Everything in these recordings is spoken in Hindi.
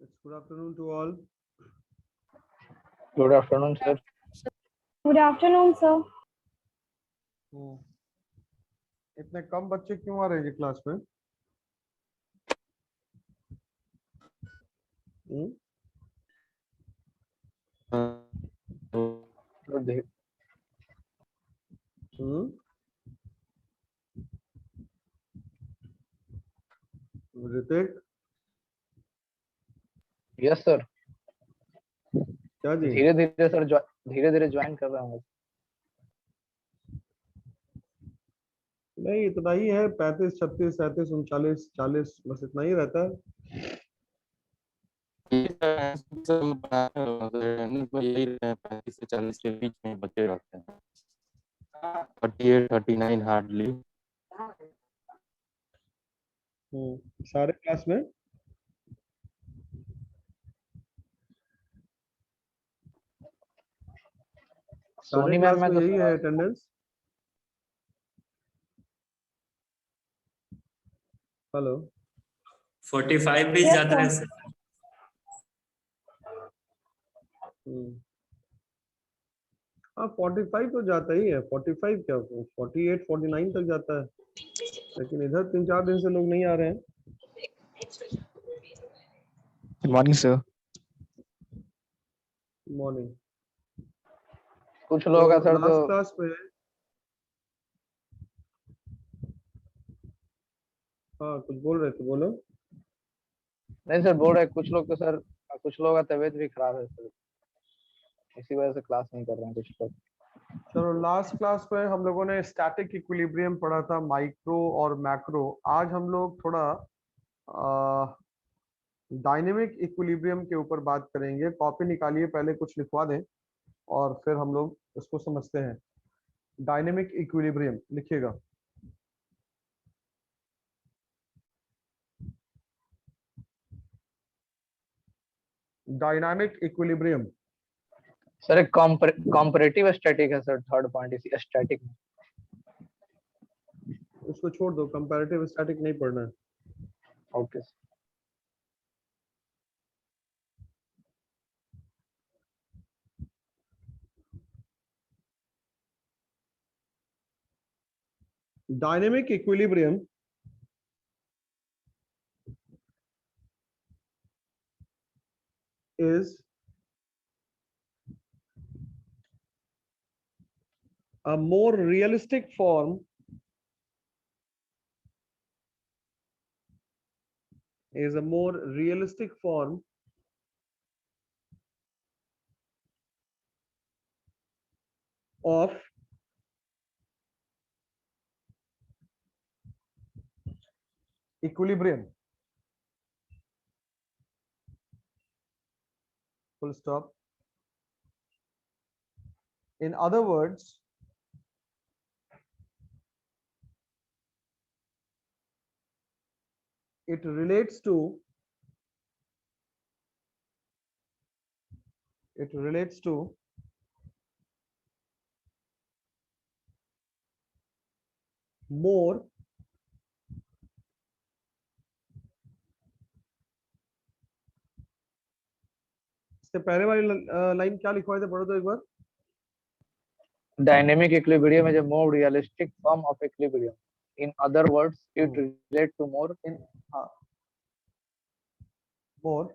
It's good afternoon to all. Good afternoon, sir. Good afternoon, sir. हम्म, इतने कम बच्चे क्यों आ रहे हैं ये क्लास में? हम्म, तो धीरे हम्म, ऋतिक, यस सर। क्या जी? धीरे धीरे सर धीरे धीरे ज्वाइन कर रहा हूँ। नहीं, इतना ही है। 35, 36, 37, 39, 40, बस इतना ही रहता है। यही 35 से 40 के बीच में बचे रहते हैं। 38, 39 हार्डली। सारे क्लास में सारे सोनी मैम क्लास में में तो यही है सर अटेंडेंस। हेलो। 45 भी Yes, ज्यादा है sir. सर। हाँ, 45 तो जाता ही है। 45 क्या, 48, 49 तक जाता है। लेकिन इधर 3-4 दिन से लोग नहीं आ रहे हैं। Good morning, sir. मॉर्निंग। कुछ लोगों का तो सर तो लास्ट क्लास में, हाँ कुछ बोल रहे थे, बोलो। नहीं सर बोल रहे कुछ लोग तो सर कुछ लोगों का तबीयत भी खराब है सर, इसी वजह से क्लास नहीं कर रहे हैं कुछ लोग। चलो, लास्ट क्लास में हम लोगों ने स्टैटिक इक्विलिब्रियम पढ़ा था, माइक्रो और मैक्रो। आज हम लोग थोड़ा डायनेमिक इक्विलिब्रियम के ऊपर बात करेंगे। कॉपी निकालिए, पहले कुछ लिखवा दें और फिर हम लोग इसको समझते हैं। डायनेमिक इक्विलिब्रियम लिखिएगा। Dynamic equilibrium. सर एक कॉम्परेटिव स्टैटिक है सर, थर्ड पॉइंट इसी स्टैटिक में। उसको छोड़ दो, कंपैरेटिव स्टैटिक नहीं पढ़ना है। Okay sir. Dynamic equilibrium is a more realistic form of equilibrium. Full stop. In other words, it relates to more इससे पहले वाली लाइन क्या लिखवाए थे, पढ़ो तो एक बार। Dynamic equilibrium is a more realistic form of equilibrium. In other words, it relates to more in more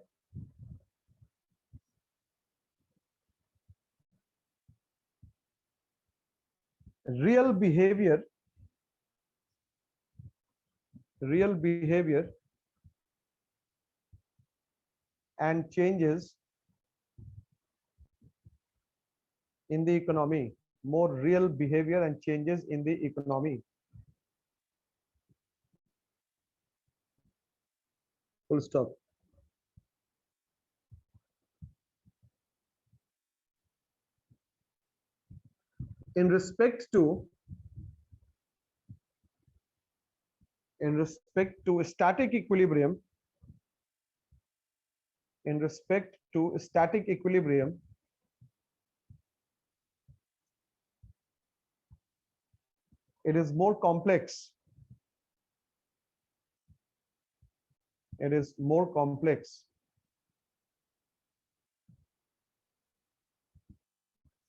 real behavior and changes in the economy. More real behavior and changes in the economy. Full stop. In respect to static equilibrium, it is more complex.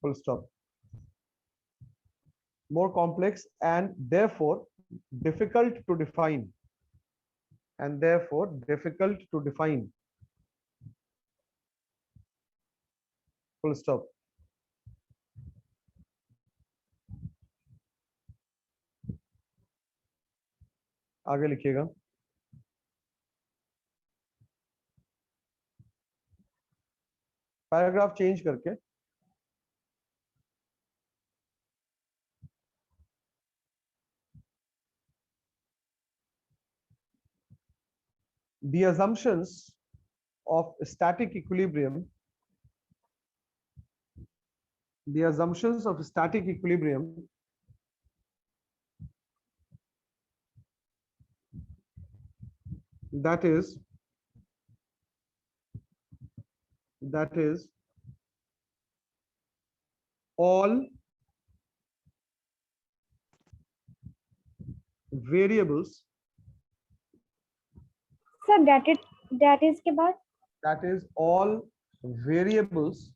full stop. More complex and therefore difficult to define, and therefore difficult to define, full stop. आगे लिखिएगा। पैराग्राफ चेंज करके the assumptions of static equilibrium, the assumptions of static equilibrium that is all variables, Sir, that is के बाद that is all variables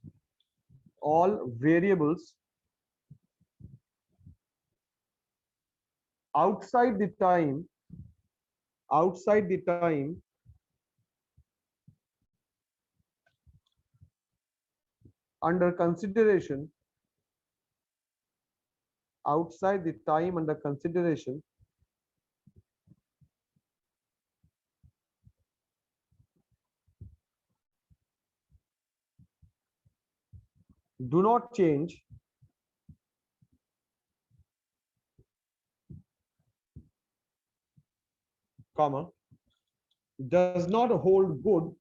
outside the time under consideration, outside the time under consideration, do not change, comma, does not hold good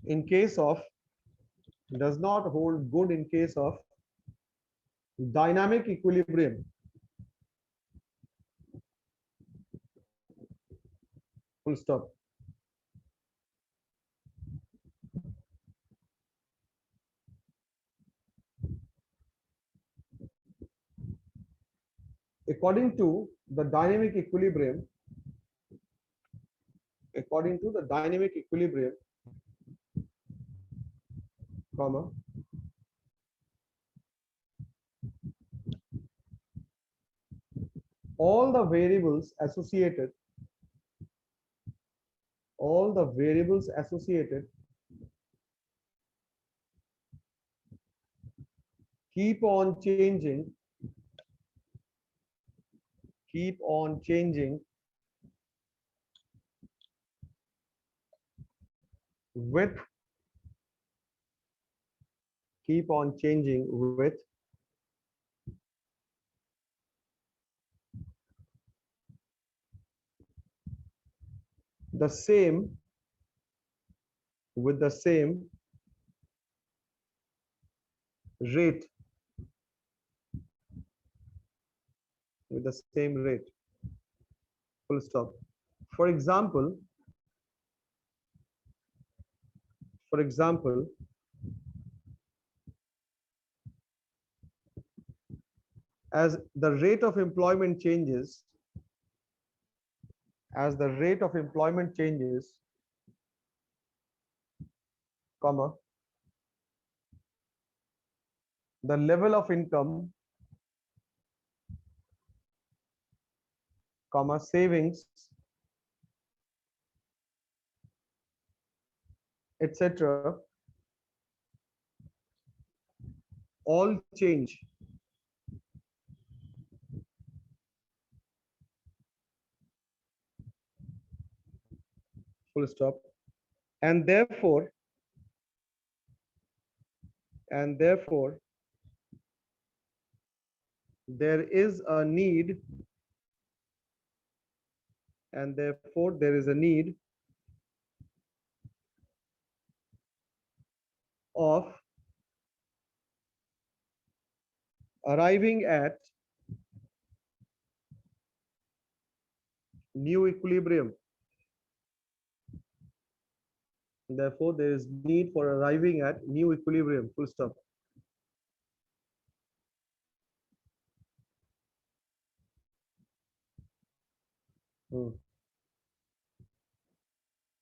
in case of dynamic equilibrium, full stop. According to the dynamic equilibrium, comma, all the variables associated keep on changing with the same rate, full stop. For example, as the rate of employment changes, comma, the level of income, comma, savings, etc., all change, full stop. And therefore there is a need, of arriving at new equilibrium. Therefore, there is need for arriving at new equilibrium, full stop.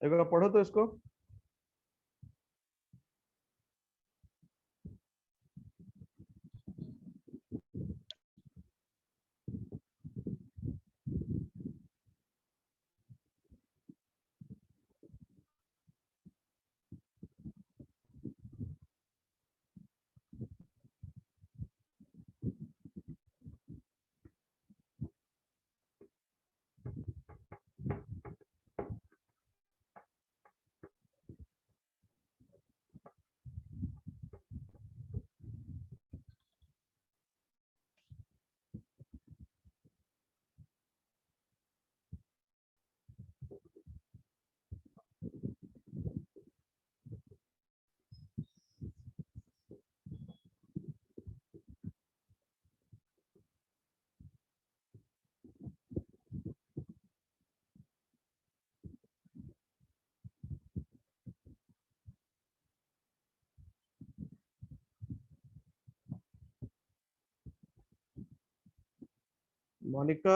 एक बार पढ़ो तो इसको। Monika,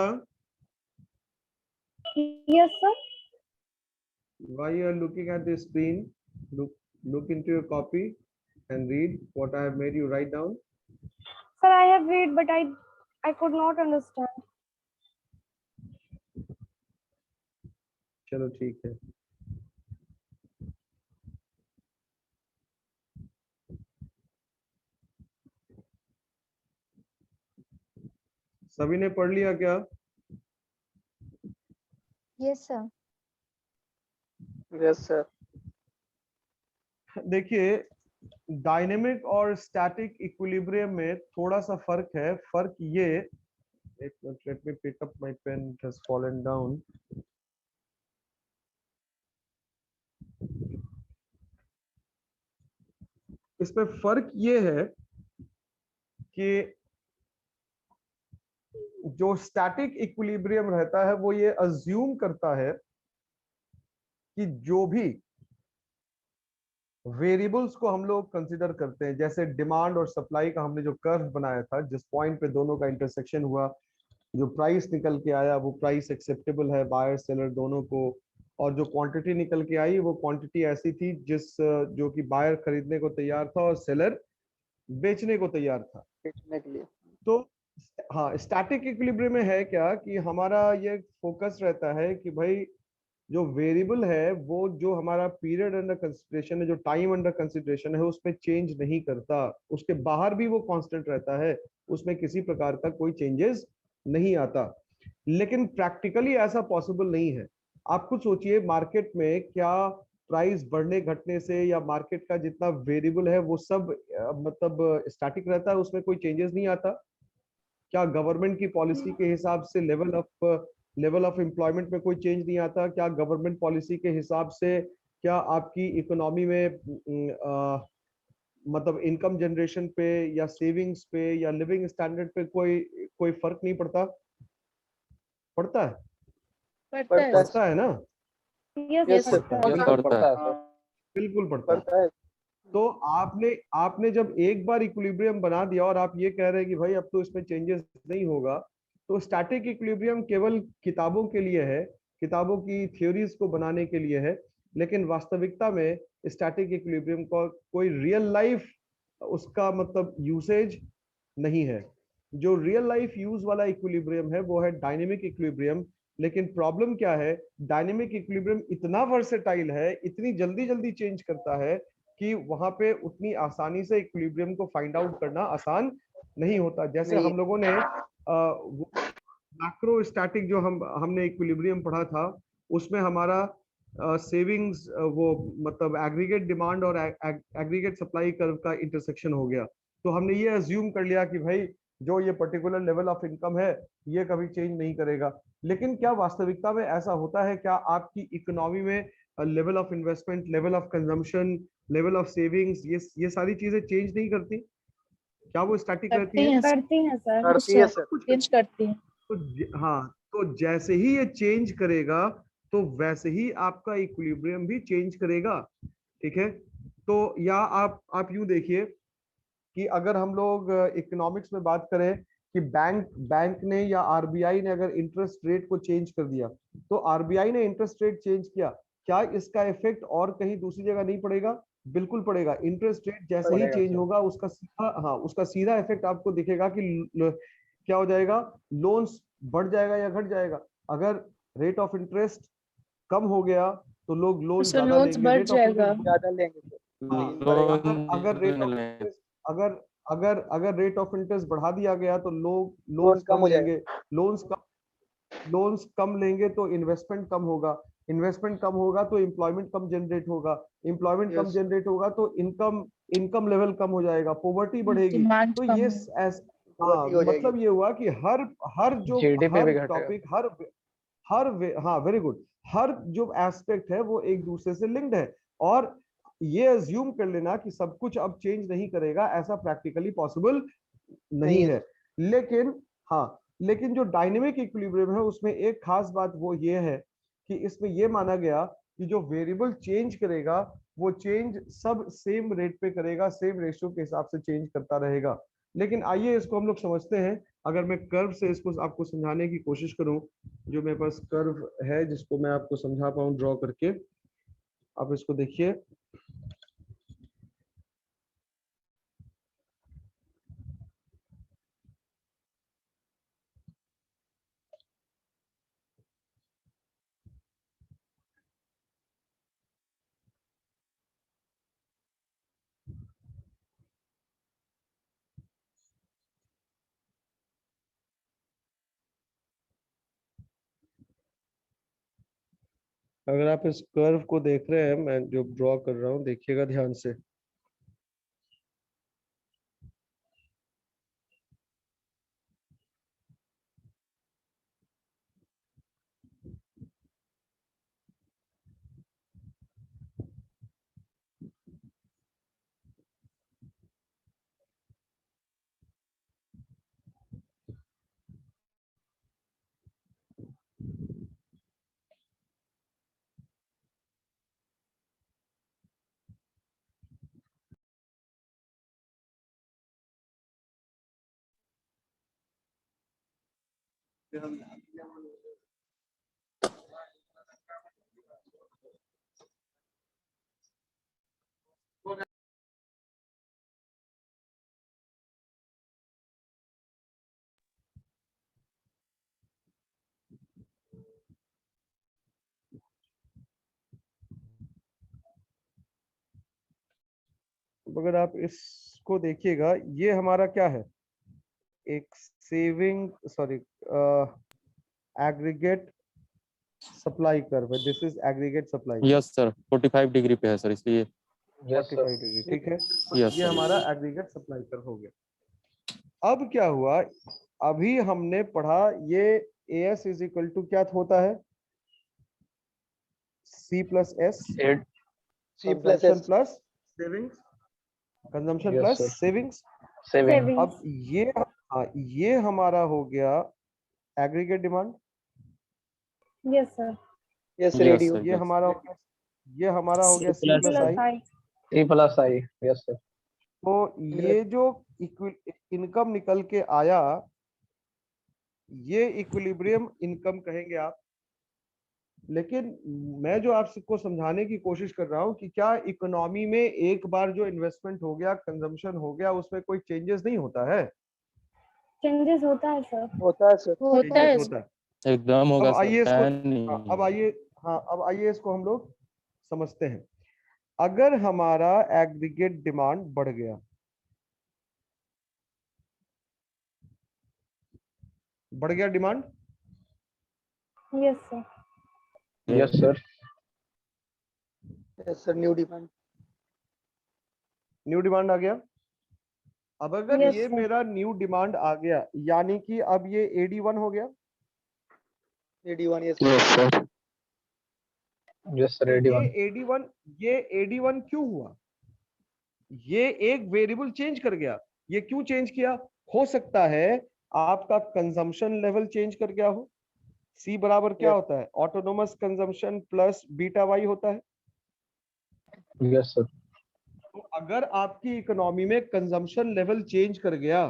Yes, sir. why you are looking at the screen? Look into your copy and read what I have made you write down. Sir, I have read, but I could not understand. चलो ठीक है। सभी ने पढ़ लिया क्या? Yes, sir. Yes sir. देखिए, डायनेमिक और स्टैटिक इक्विलिब्रियम में थोड़ा सा फर्क है। फर्क ये, एक minute, let me pick up my pen, it has fallen down. इसमें फर्क ये है कि जो स्टैटिक इक्विलिब्रियम रहता है वो ये अज्यूम करता है कि जो भी वेरिएबल्स को हम लोग कंसिडर करते हैं, जैसे डिमांड और सप्लाई का हमने जो कर्व बनाया था, जिस पॉइंट पे दोनों का इंटरसेक्शन हुआ, जो प्राइस निकल के आया वो प्राइस एक्सेप्टेबल है बायर सेलर दोनों को, और जो क्वांटिटी निकल के आई वो क्वांटिटी ऐसी थी जो कि बायर खरीदने को तैयार था और सेलर बेचने को तैयार था। बेचने के लिए। तो हाँ, स्टैटिक इक्विलिब्रियम में है क्या कि हमारा ये फोकस रहता है कि भाई जो वेरिएबल है वो जो हमारा पीरियड अंडर कंसिडरेशन है, जो टाइम अंडर कंसिडरेशन है, उसमें चेंज नहीं करता, उसके बाहर भी वो कांस्टेंट रहता है, उसमें किसी प्रकार का कोई चेंजेस नहीं आता। लेकिन प्रैक्टिकली ऐसा पॉसिबल नहीं है। आप खुद सोचिए, मार्केट में क्या प्राइस बढ़ने घटने से या मार्केट का जितना वेरिएबल है वो सब मतलब स्टैटिक रहता है, उसमें कोई चेंजेस नहीं आता? क्या गवर्नमेंट की पॉलिसी के हिसाब से लेवल ऑफ एम्प्लॉयमेंट में कोई चेंज नहीं आता? क्या गवर्नमेंट पॉलिसी के हिसाब से क्या आपकी इकोनॉमी में मतलब इनकम जनरेशन पे या सेविंग्स पे या लिविंग स्टैंडर्ड पे कोई फर्क नहीं पड़ता? पड़ता है? पड़ता है ना? Yes, yes sir. सर। ये पड़ता है। बिल्कुल पड़ता है। पड़ता है। तो आपने जब एक बार इक्विलिब्रियम बना दिया और आप ये कह रहे हैं कि भाई अब तो इसमें चेंजेस नहीं होगा, तो स्टैटिक इक्विलिब्रियम केवल किताबों के लिए है, किताबों की थ्योरीज को बनाने के लिए है, लेकिन वास्तविकता में स्टैटिक इक्विलिब्रियम का कोई रियल लाइफ उसका मतलब यूसेज नहीं है। जो रियल लाइफ यूज वाला इक्विलिब्रियम है वो है डायनेमिक इक्विलिब्रियम। लेकिन प्रॉब्लम क्या है, डायनेमिक इक्विलिब्रियम इतना वर्सेटाइल है, इतनी जल्दी जल्दी चेंज करता है कि वहां पे उतनी आसानी से इक्विलिब्रियम को फाइंड आउट करना आसान नहीं होता। जैसे हम लोगों ने मैक्रो स्टैटिक जो हमने इक्विलिब्रियम पढ़ा था, उसमें हमारा सेविंग्स वो मतलब एग्रीगेट डिमांड और एग्रीगेट सप्लाई कर्व का इंटरसेक्शन हो गया। तो हमने ये अज्यूम कर लिया कि भाई जो ये पर्टिकुलर लेवल ऑफ इनकम है ये कभी चेंज नहीं करेगा। लेकिन क्या वास्तविकता में ऐसा होता है? क्या आपकी इकोनॉमी में level of investment, level of consumption, level of savings, ये सारी चीजें चेंज नहीं करती? क्या वो स्टैटिक रहती है? करती हैं सर। करती है सर। चेंज करती हैं। तो हाँ, तो जैसे ही ये चेंज करेगा तो वैसे ही आपका इक्विलिब्रियम भी चेंज करेगा। ठीक है? तो या आप यूं देखिए कि अगर हम लोग इकोनॉमिक्स में बात करें कि बैंक ने या आरबीआई ने अगर इंटरेस्ट रेट को चेंज कर दिया, तो आरबीआई ने इंटरेस्ट रेट चेंज किया, क्या इसका इफेक्ट और कहीं दूसरी जगह नहीं पड़ेगा? बिल्कुल पड़ेगा। इंटरेस्ट रेट जैसे ही पड़ेगा चेंज सर। होगा उसका सीधा, हाँ, उसका सीधा इफेक्ट आपको दिखेगा कि क्या हो जाएगा, लोन्स बढ़ जाएगा या घट जाएगा। अगर रेट ऑफ इंटरेस्ट कम हो गया तो लोग लोन सर ज्यादा लोन्स लेंगे, बढ़ रेट ऑफ जाएगा। इंटरेस्ट ज्यादा लेंगे सर, हाँ, लेकिन बढ़ेगा। अगर रेट ऑफ इंटरेस्ट अगर अगर अगर रेट ऑफ इंटरेस्ट बढ़ा दिया गया तो लोग लोन लोन्स कम कम हो जाएगा। लेंगे, लोन्स कम लेंगे तो इन्वेस्टमेंट कम होगा, इन्वेस्टमेंट कम होगा तो एम्प्लॉयमेंट कम जनरेट होगा, एम्प्लॉयमेंट कम Yes. जनरेट होगा तो इनकम लेवल कम हो जाएगा, पॉवर्टी बढ़ेगी। डिमांड तो कम ये है। हाँ, हो जाएगी। मतलब ये हुआ कि जीडीपी हर भी घटेगा। टॉपिक हाँ, वेरी गुड, हर जो एस्पेक्ट है वो एक दूसरे से लिंक्ड है। और ये अज्यूम कर लेना कि सब कुछ अब चेंज नहीं करेगा, ऐसा प्रैक्टिकली पॉसिबल नहीं है। लेकिन हाँ, लेकिन जो डायनेमिक इक्विलिब्रियम है उसमें एक खास बात वो ये है कि इसमें ये माना गया कि जो वेरिएबल चेंज करेगा वो चेंज सब सेम रेट पे करेगा, सेम रेशियो के हिसाब से चेंज करता रहेगा। लेकिन आइए इसको हम लोग समझते हैं। अगर मैं कर्व से इसको आपको समझाने की कोशिश करूं, जो मेरे पास कर्व है जिसको मैं आपको समझा पाऊं ड्रॉ करके, आप इसको देखिए। अगर आप इस कर्व को देख रहे हैं, मैं जो ड्रॉ कर रहा हूं, देखिएगा ध्यान से। अगर आप इसको देखिएगा, ये हमारा क्या है, एक saving, sorry, aggregate supply curve है। This is aggregate supply. Yes sir, 45 degree पे है सर, इसलिए यस 45 सर। डिग्री, ठीक है। यस ये सर। हमारा एग्रीगेट सप्लाई कर्व हो गया। अब क्या हुआ, अभी हमने पढ़ा ये AS इज इक्वल टू क्या होता है, C plus S, consumption plus savings, consumption yes plus sir. Savings. Saving. Savings. अब ये हमारा हो गया aggregate demand. Yes, sir. Yes yes radio. Sir, ये यस। हमारा हो गया, ये हमारा हो गया C plus plus Plus I. I. C plus I. Yes sir. तो ये जो इनकम निकल के आया, ये इक्विलिब्रियम इनकम कहेंगे आप। लेकिन मैं जो आपको समझाने की कोशिश कर रहा हूं कि क्या इकोनॉमी में एक बार जो इन्वेस्टमेंट हो गया, कंजम्पशन हो गया, उसमें कोई चेंजेस नहीं होता है? Changes होता है sir. होता है सर। होता है। होता है। एकदम अब होगा सर, आइए इसको, फैन नहीं। अब आइए इसको हम लोग समझते हैं। अगर हमारा एग्रीगेट डिमांड बढ़ गया, बढ़ गया demand, Yes, sir. Yes sir. Yes sir, new demand. New demand आ गया। अब अगर Yes, ये sir. मेरा न्यू डिमांड आ गया, यानी कि अब ये AD1 हो गया। AD1। Yes sir. Yes sir. तो AD1। ये AD1 क्यों हुआ? ये एक वेरिएबल चेंज कर गया। ये क्यों चेंज किया? हो सकता है आपका कंजम्पशन लेवल चेंज कर गया हो। C बराबर क्या होता है, autonomous consumption plus beta Y होता है। Yes sir. तो अगर आपकी इकोनॉमी में कंजम्पशन लेवल चेंज कर गया,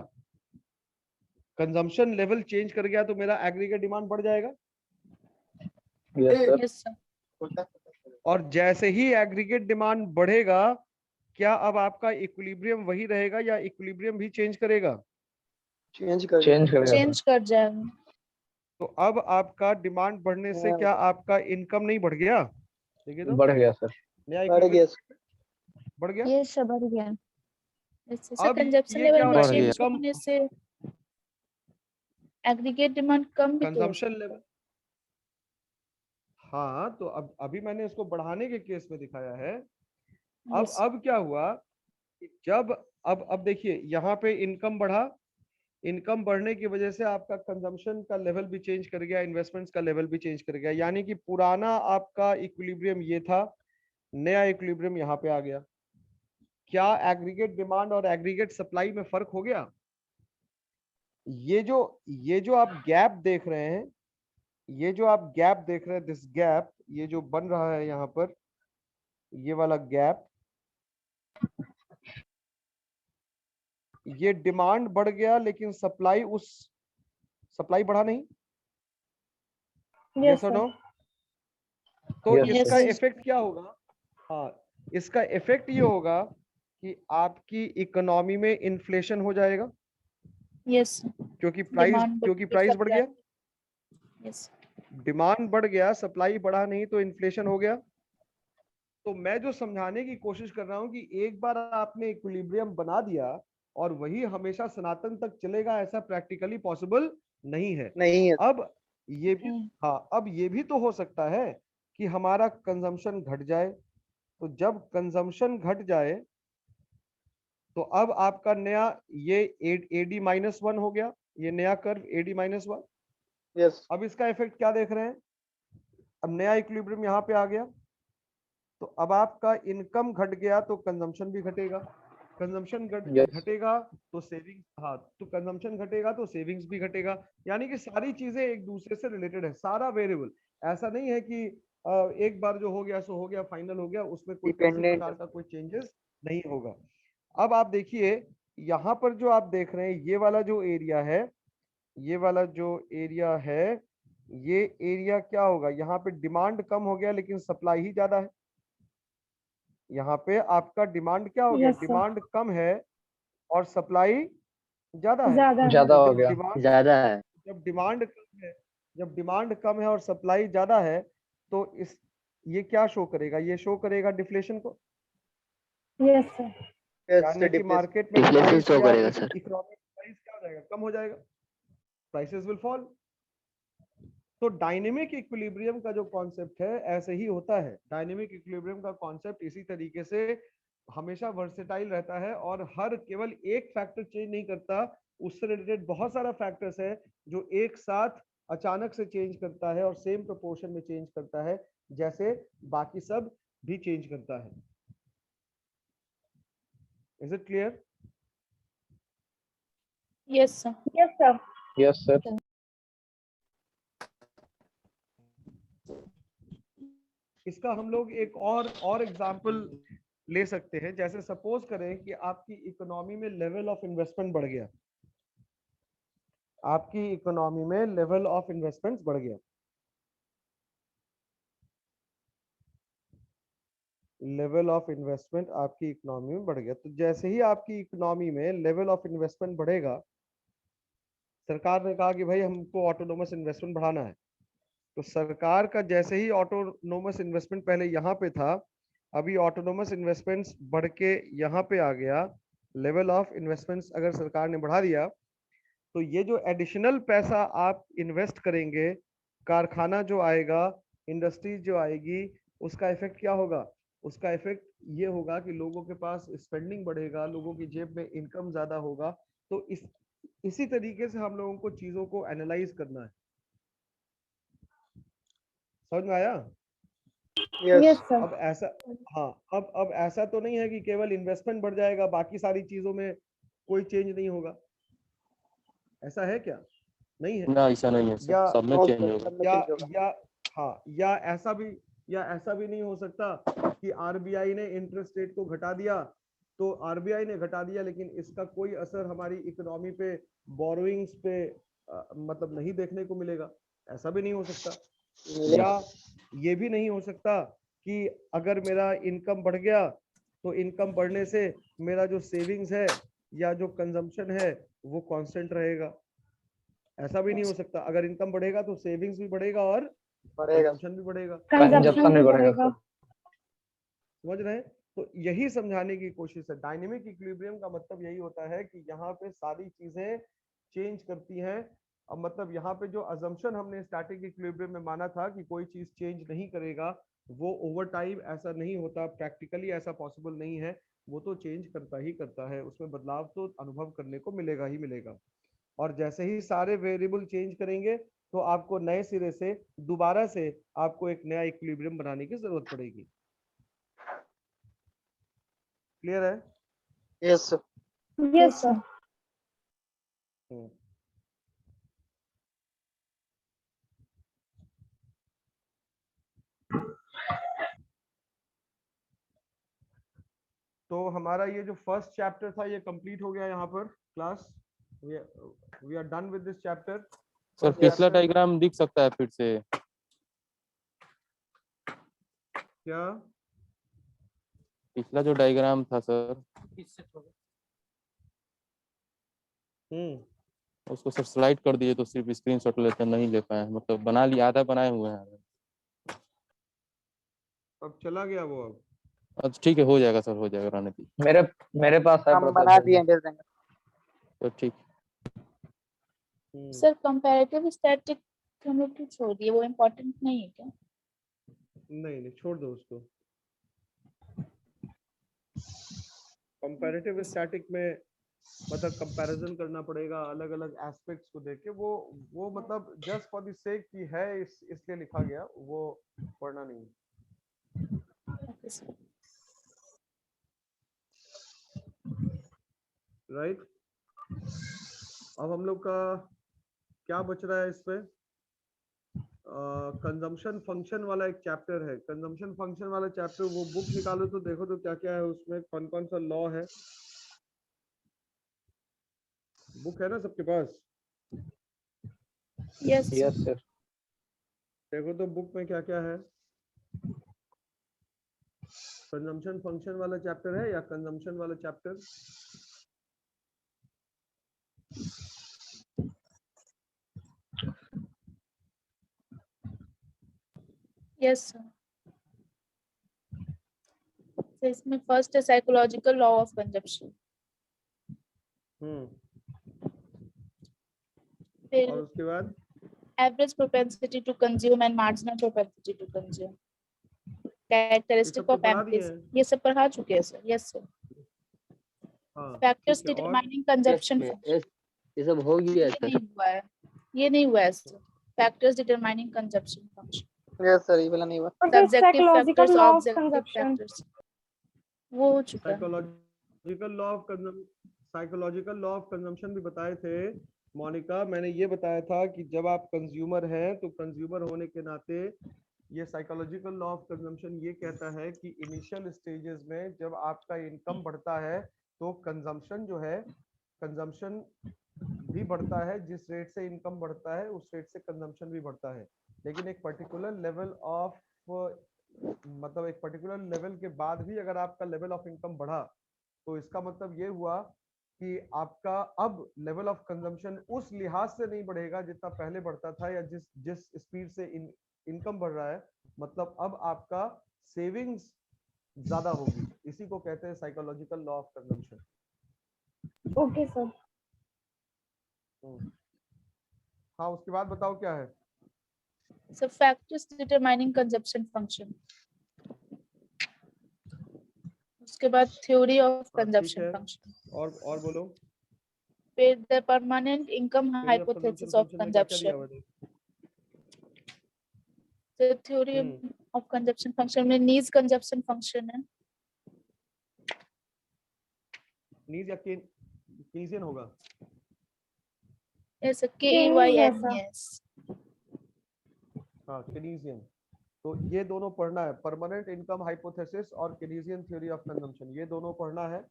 कंजम्पशन लेवल चेंज कर गया, तो मेरा एग्रीगेट डिमांड बढ़ जाएगा। Yes sir. Yes sir. और जैसे ही एग्रीगेट डिमांड बढ़ेगा, क्या अब आपका इक्विलिब्रियम वही रहेगा या इक्विलिब्रियम भी चेंज करेगा? चेंज कर चेंज करेगा सर। चेंज कर जाएगा। तो अब आपका डिमांड बढ़ने से क्या आपका इनकम नहीं बढ़ गया? देखिए तो बढ़ गया सर। नया बढ़ गया equilibrium बढ़ गया। ये सब बढ़ गया। जैसे अब कंजप्शन ये क्या लेवल हो में रहा है? बढ़ गया। चेंज होने से एग्रीगेट डिमांड कम भी तो हो कंजम्पशन लेवल, हाँ, तो अब अभी मैंने इसको बढ़ाने के केस में दिखाया है। सकता है। अब क्या हुआ कि जब अब देखिए यहाँ पे इनकम बढ़ा, इनकम बढ़ने की वजह से आपका कंजम्पशन का लेवल भी चेंज कर गया, इन्वेस्टमेंट्स का लेवल भी चेंज कर गया, यानी कि पुराना आपका इक्विलिब्रियम ये था, नया इक्विलिब्रियम यहाँ पे आ गया। क्या एग्रीगेट डिमांड और एग्रीगेट सप्लाई में फर्क हो गया? ये जो आप गैप देख रहे हैं, ये जो आप गैप देख रहे हैं, दिस गैप, ये जो बन रहा है यहाँ पर, ये वाला गैप, ये डिमांड बढ़ गया लेकिन सप्लाई बढ़ा नहीं। Yes, यस और sir. नो? तो Yes, इसका sir. इफेक्ट क्या होगा? हाँ, इसका इफेक्ट ये होगा कि आपकी इकोनॉमी में इन्फ्लेशन हो जाएगा, Yes. क्योंकि Demand प्राइस बढ़ गया, Yes. डिमांड बढ़ गया, सप्लाई बढ़ा नहीं तो इन्फ्लेशन हो गया। तो मैं जो समझाने की कोशिश कर रहा हूं कि एक बार आपने इक्विलिब्रियम बना दिया और वही हमेशा सनातन तक चलेगा, ऐसा प्रैक्टिकली पॉसिबल नहीं है। नहीं है। अब ये भी, हाँ, अब ये भी तो हो सकता है कि हमारा कंजम्पशन घट जाए। तो जब कंजम्पशन घट जाए तो अब आपका नया ये एडी -1 हो गया, ये नया कर्व एडी -1। यस। अब इसका इफेक्ट क्या देख रहे हैं? अब नया इक्विलिब्रियम यहाँ पे आ गया, तो अब आपका इनकम घट गया तो कंजम्पशन भी घटेगा, कंजम्पशन Yes. घटेगा तो सेविंग्स, हाँ, तो कंजम्पशन घटेगा तो सेविंग्स भी घटेगा। यानी कि सारी चीजें एक दूसरे से रिलेटेड है, सारा वेरिएबल। ऐसा नहीं है कि एक बार जो हो गया सो हो गया, फाइनल हो गया, उसमें कोई किसी डिपेंडेंट प्रकार का कोई चेंजेस नहीं होगा। अब आप देखिए यहाँ पर जो आप देख रहे हैं, ये वाला जो एरिया है, ये वाला जो एरिया है, ये एरिया क्या होगा? यहाँ पे डिमांड कम हो गया लेकिन सप्लाई ही ज्यादा है। यहाँ पे आपका डिमांड क्या हो गया? Yes, sir. डिमांड कम है और सप्लाई ज्यादा है। ज्यादा है। ज्यादा हो जब गया। डिमांड ज्यादा है। जब डिमांड कम है, जब डिमांड कम है और सप्लाई ज्यादा है, तो इस ये क्या शो करेगा? ये शो करेगा डिफ्लेशन को। Yes, sir. यानी कि मार्केट में Deflation प्राइस show या करेगा, sir. इकोनॉमिक प्राइस क्या हो जाएगा? कम हो जाएगा, प्राइसेस विल फॉल। तो डायनेमिक इक्विलिब्रियम का जो कॉन्सेप्ट है ऐसे ही होता है। डायनेमिक इक्विलिब्रियम का कॉन्सेप्ट इसी तरीके से हमेशा वर्सेटाइल रहता है और हर केवल एक फैक्टर चेंज नहीं करता, उससे रिलेटेड बहुत सारा फैक्टर्स है जो एक साथ अचानक से चेंज करता है और सेम प्रोपोर्शन में चेंज करता है, जैसे बाकी सब भी चेंज करता है। Is it clear? Yes, sir. Yes, sir. Yes, sir. इसका हम लोग एक और एग्जांपल ले सकते हैं। जैसे सपोज करें कि आपकी इकोनॉमी में लेवल ऑफ इन्वेस्टमेंट बढ़ गया, आपकी इकोनॉमी में लेवल ऑफ इन्वेस्टमेंट बढ़ गया, लेवल ऑफ इन्वेस्टमेंट आपकी इकोनॉमी में बढ़ गया। तो जैसे ही आपकी इकोनॉमी में लेवल ऑफ इन्वेस्टमेंट बढ़ेगा, सरकार ने कहा कि भाई हमको ऑटोनोमस इन्वेस्टमेंट बढ़ाना है, तो सरकार का जैसे ही ऑटोनोमस इन्वेस्टमेंट पहले यहाँ पे था, अभी ऑटोनोमस इन्वेस्टमेंट्स बढ़ के यहाँ पे आ गया, लेवल ऑफ इन्वेस्टमेंट्स अगर सरकार ने बढ़ा दिया, तो ये जो एडिशनल पैसा आप इन्वेस्ट करेंगे, कारखाना जो आएगा, इंडस्ट्रीज जो आएगी, उसका इफेक्ट क्या होगा? उसका इफेक्ट ये होगा कि लोगों के पास स्पेंडिंग बढ़ेगा, लोगों की जेब में इनकम ज्यादा होगा। तो इसी तरीके से हम लोगों को चीजों को एनालाइज करना है। समझ में आया? Yes, sir. अब ऐसा, हाँ, अब ऐसा तो नहीं है कि केवल इन्वेस्टमेंट बढ़ जाएगा, बाकी सारी चीजों में कोई चेंज नहीं होगा। ऐसा है क्या? नहीं है ना, ऐसा नहीं है सर, या सब में चेंज होगा। या ऐसा भी नहीं हो सकता कि आरबीआई ने इंटरेस्ट रेट को घटा दिया, तो आरबीआई ने घटा दिया लेकिन इसका कोई असर हमारी इकोनॉमी पे, बोरोइंग्स पे मतलब नहीं देखने को मिलेगा। ऐसा भी नहीं हो सकता। या ये भी नहीं हो सकता कि अगर मेरा इनकम बढ़ गया तो इनकम बढ़ने से मेरा जो सेविंग्स है या जो कंजम्पशन है वो कांस्टेंट रहेगा। ऐसा भी नहीं हो सकता, अगर इनकम बढ़ेगा तो सेविंग्स भी बढ़ेगा और बढ़ेगा। कंजम्पशन भी बढ़ेगा। कंजप्शन भी बढ़ेगा सर। समझ रहे हैं? तो यही समझाने की कोशिश है। डायनेमिक इक्विलिब्रियम का मतलब यही होता है कि यहाँ पे सारी चीजें चेंज करती हैं। अब मतलब यहाँ पे जो अजम्पशन हमने स्टैटिक इक्विलिब्रियम में माना था कि कोई चीज चेंज नहीं करेगा, वो ओवर टाइम ऐसा नहीं होता, प्रैक्टिकली ऐसा पॉसिबल नहीं है। वो तो चेंज करता ही करता है, उसमें बदलाव तो अनुभव करने को मिलेगा ही मिलेगा। और जैसे ही सारे वेरिएबल चेंज करेंगे तो आपको नए सिरे से दोबारा से आपको एक नया इक्विलिब्रियम बनाने की जरूरत पड़ेगी। क्लियर है? Yes sir. Yes, sir. तो हमारा ये जो फर्स्ट चैप्टर था ये कंप्लीट हो गया यहाँ पर class. We are done with this chapter. Sir पिछला डायग्राम दिख सकता है फिर से? क्या? पिछला जो डायग्राम था सर, उसको सर स्लाइड कर दिए तो सिर्फ स्क्रीनशॉट लेते नहीं ले पाए, मतलब बना लिया, आधा बनाए हुए हैं। अब चला गया वो। अब अच्छा ठीक है, हो जाएगा सर, हो जाएगा, रहने दीजिए। मेरे पास है हम brother, बना भेज दिए, दें। भेज देंगे। तो ठीक। सर कंपैरेटिव स्टैटिक हम लोग क्यों छोड़ दिए, वो इम्पोर्टेंट नहीं है क्या? नहीं नहीं, छोड़ दो उसको। कंपैरेटिव स्टैटिक में मतलब कंपैरिजन करना पड़ेगा अलग अलग एस्पेक्ट्स को देख के। वो मतलब जस्ट फॉर द सेक की है इसलिए लिखा गया, वो पढ़ना नहीं। राइट। अब हम लोग का क्या बच रहा है इस पे? कंजम्पशन फंक्शन वाला एक चैप्टर है। कंजम्पशन फंक्शन वाला चैप्टर, वो बुक निकालो तो देखो तो क्या क्या है उसमें, कौन कौन सा लॉ है। बुक है ना सबके पास? Yes sir. देखो तो बुक में क्या क्या है। कंजम्पशन फंक्शन वाला चैप्टर है या कंजम्पशन वाला चैप्टर? Yes sir. तो इसमें फर्स्ट है साइकोलॉजिकल लॉ ऑफ कंजप्शन, फिर और उसके बाद average propensity to consume and marginal propensity to consume, characteristic तो ऑफ पढ़ा दिए एम्प्टीज, हैं। ये सब पढ़ा चुके हैं सर। Yes sir. हाँ फैक्टर्स ठीक है। और डिटरमाइनिंग कंजप्शन फंक्शन, ये सब हो गया ये नहीं हुआ है, ये नहीं हुआ है sir. Factors determining consumption function, yes sir, ये वाला नहीं हुआ। What is subjective psychological factors, law of objective consumption? Factors, वो हो चुका है। साइकोलॉजिकल लॉ ऑफ कंजम्पशन भी बताए थे मोनिका। मैंने ये बताया था कि जब आप कंज्यूमर हैं तो कंज्यूमर होने के नाते ये साइकोलॉजिकल लॉ ऑफ कंजम्पशन ये कहता है कि इनिशियल स्टेजेस में जब आपका इनकम बढ़ता है तो कंजम्पशन जो है, कंजम्पशन भी बढ़ता है। जिस रेट से इनकम बढ़ता है उस रेट से कंजम्पशन भी बढ़ता है। लेकिन एक पर्टिकुलर लेवल ऑफ, मतलब एक पर्टिकुलर लेवल के बाद भी अगर आपका लेवल ऑफ इनकम बढ़ा तो इसका मतलब ये हुआ कि आपका अब लेवल ऑफ कंजम्पशन उस लिहाज से नहीं बढ़ेगा जितना पहले बढ़ता था, या जिस जिस स्पीड से इनकम बढ़ रहा है। मतलब अब आपका सेविंग्स ज्यादा होगी। इसी को कहते हैं psychological law of consumption. Okay, sir. हाँ, उसके बाद बताओ क्या है। So factors determining consumption function, उसके बाद थ्योरी ऑफ कंजप्शन फंक्शन, और बोलो। फिर the permanent income Theory of consumption hypothesis of function में क्या क्या दिया हुआ कंजप्शन। है? तो थ्योरी ऑफ कंजप्शन फंक्शन में नीड्स कंजप्शन फंक्शन है। नीज या केनियन होगा? ऐसे KEYNES। हाँ, केनियन। तो ये दोनों पढ़ना है, परमानेंट इनकम हाइपोथेसिस और केनियन थ्योरी ऑफ कंजम्पशन, ये दोनों पढ़ना है।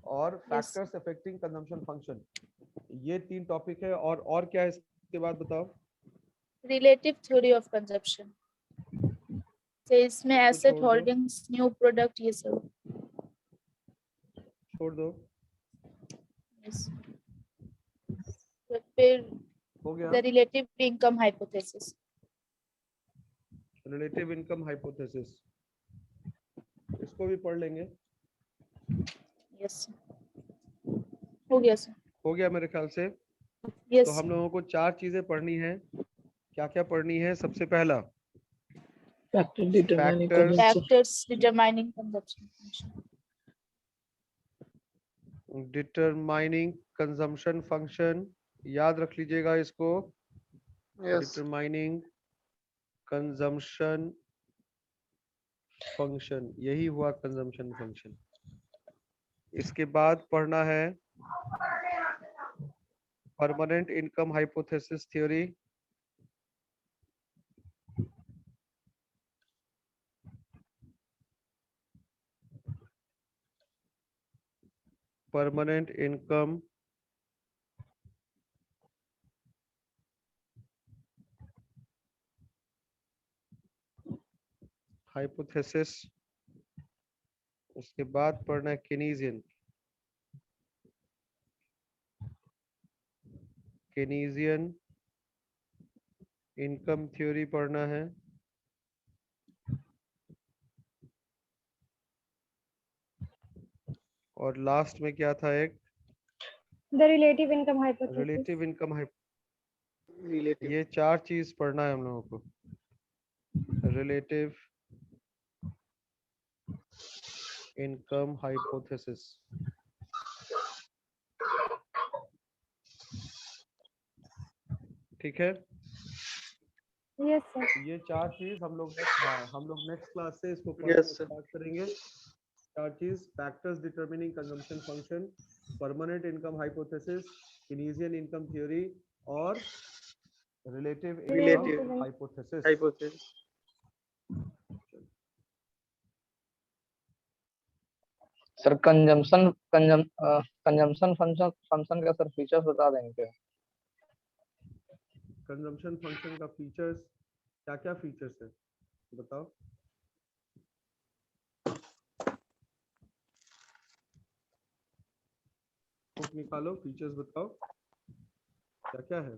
और फैक्टर्स अफेक्टिंग कंजम्पशन फंक्शन, ये 3 टॉपिक है। और क्या है इसके बाद बताओ। रिलेटिव थ्योरी ऑफ कंजप्शन, तो इसमें इसको एसेट छोड़ दो, होल्डिंग्स न्यू प्रोडक्ट ये सब। छोड़ दो, Yes. तो फिर हो गया। The relative income hypothesis. Relative income hypothesis, इसको भी पढ़ लेंगे। यस, हो गया सर। हो गया मेरे ख्याल से। यस, तो हम लोगों को 4 चीजें पढ़नी है। क्या क्या पढ़नी है? सबसे पहला factor determining Factors. Factors determining consumption function. Determining consumption function, याद रख लीजिएगा इसको। यस डिटरमाइनिंग कंजम्पशन फंक्शन, यही हुआ कंजम्पशन फंक्शन। इसके बाद पढ़ना है permanent income hypothesis theory. Permanent income hypothesis. उसके बाद पढ़ना है केनीजियन इनकम थ्योरी पढ़ना है। और लास्ट में क्या था? एक The relative income hypothesis. Relative income. Relative ये 4 चीज पढ़ना है हम लोगों को। रिलेटिव इनकम हाइपोथेसिस, ठीक है। Yes, sir. ये 4 चीज हम लोग नेक्स्ट क्लास से इसको Yes, पढ़ना sir. स्टार्ट करेंगे। 4 चीज: factors determining consumption function, permanent income hypothesis, Keynesian income theory और relative Relative. Income hypothesis. Hypothesis. Sir consumption function का सर फीचर्स बता देंगे क्या? कंजम्पशन फंक्शन का फीचर्स, क्या क्या फीचर्स है बताओ। बुक निकालो, फीचर्स बताओ क्या क्या है।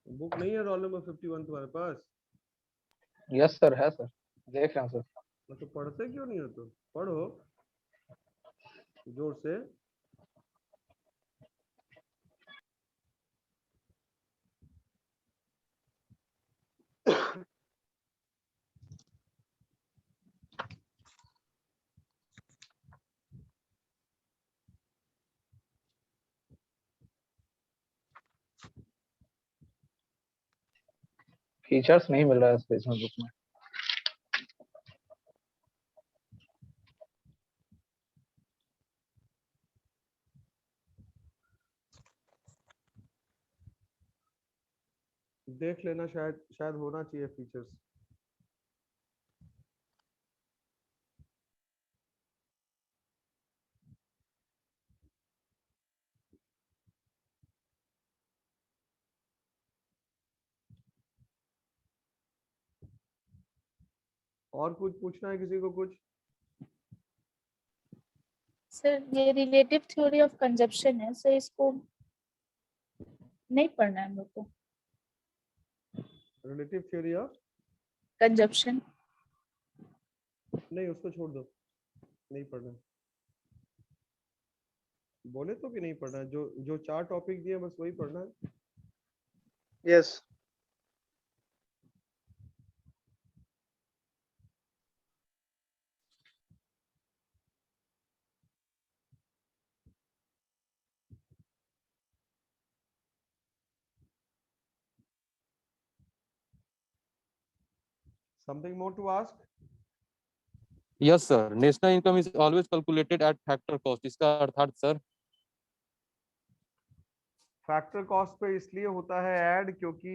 बुक नहीं है रोल नंबर 51 तुम्हारे पास? यस सर है सर, देख रहे हैं सर। तो पढ़ते क्यों नहीं हो? तो पढ़ो जोर से। फीचर्स नहीं मिल रहा है इसमें बुक में। देख लेना, शायद होना चाहिए फीचर्स। और कुछ पूछना है किसी को? कुछ सर ये रिलेटिव थ्योरी ऑफ कंजप्शन है सर, इसको नहीं पढ़ना है मेरे को। रिलेटिव थ्योरी ऑफ कंजप्शन नहीं, उसको छोड़ दो, नहीं पढ़ना। बोले तो कि नहीं पढ़ना है, जो जो 4 टॉपिक दिए बस वही पढ़ना है। Yes Something more to ask? Yes, sir. National income is always calculated at factor cost. इसका अर्थात सर फैक्टर कॉस्ट पे इसलिए होता है ऐड क्योंकि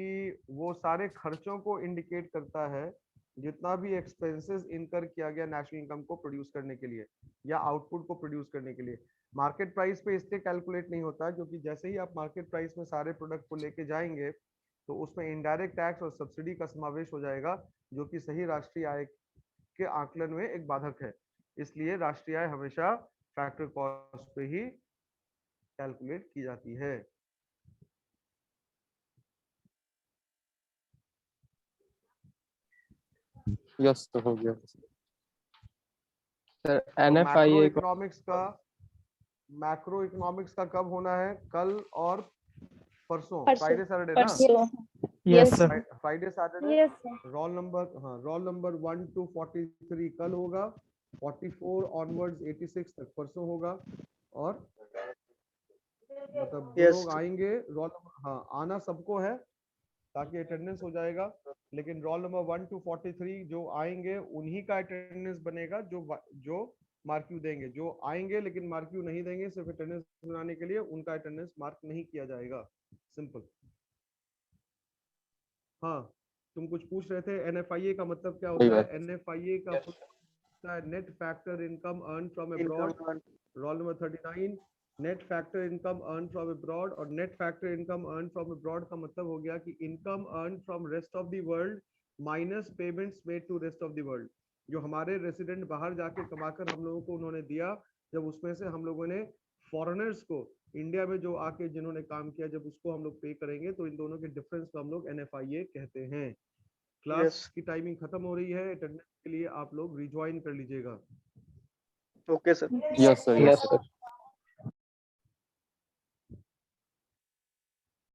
वो सारे खर्चों को इंडिकेट करता है, जितना भी एक्सपेंसेस इनकर किया गया नेशनल इनकम को प्रोड्यूस करने के लिए या आउटपुट को प्रोड्यूस करने के लिए। मार्केट प्राइस पे इसलिए कैलकुलेट नहीं होता क्योंकि जैसे ही आप मार्केट प्राइस में सारे प्रोडक्ट को लेके जाएंगे तो उसमें इनडायरेक्ट टैक्स और सब्सिडी का समावेश हो जाएगा, जो कि सही राष्ट्रीय आय के आकलन में एक बाधक है। इसलिए राष्ट्रीय आय हमेशा फैक्टर कॉस्ट पे ही कैलकुलेट की जाती है। यस तो हो गया सर। मैक्रो इकोनॉमिक्स का कब होना है? कल और परसों, परसों। फ्राइडे सैटरडे ना? परसों। Yes, sir. Friday Saturday. Yes, sir. Roll number 1 to 43 कल होगा, 44 ऑनवर्ड्स 86 तक परसों होगा। और मतलब जो Yes, लोग आएंगे रोल नंबर, हाँ आना सबको है ताकि अटेंडेंस हो जाएगा, लेकिन रोल नंबर 1 to 43 जो आएंगे उन्हीं का अटेंडेंस बनेगा जो मार्क यू देंगे। जो आएंगे लेकिन मार्क यू नहीं देंगे सिर्फ अटेंडेंस बनाने के लिए, उनका अटेंडेंस मार्क नहीं किया जाएगा। सिंपल। हाँ, तुम कुछ पूछ रहे थे, NFIA का मतलब क्या होता है? NFIA का होता है net factor income earn from abroad. Roll number 39 net factor income earn from abroad. और net factor income earn from abroad का मतलब हो गया कि income earn from rest of the world minus payments made to rest of the world. जो हमारे रेसिडेंट बाहर जाके कमाकर हम लोगों को उन्होंने दिया, जब उसमें से हम लोगों ने फॉरेनर्स को इंडिया में जो आके जिन्होंने काम किया, जब उसको हम लोग पे करेंगे तो इन दोनों के डिफरेंस को हम लोग NFIA कहते हैं। क्लास की टाइमिंग खत्म हो रही है, अटेंडेंस के लिए आप लोग रिज्वाइन कर लीजिएगा। Okay, sir. Yes sir. Yes sir.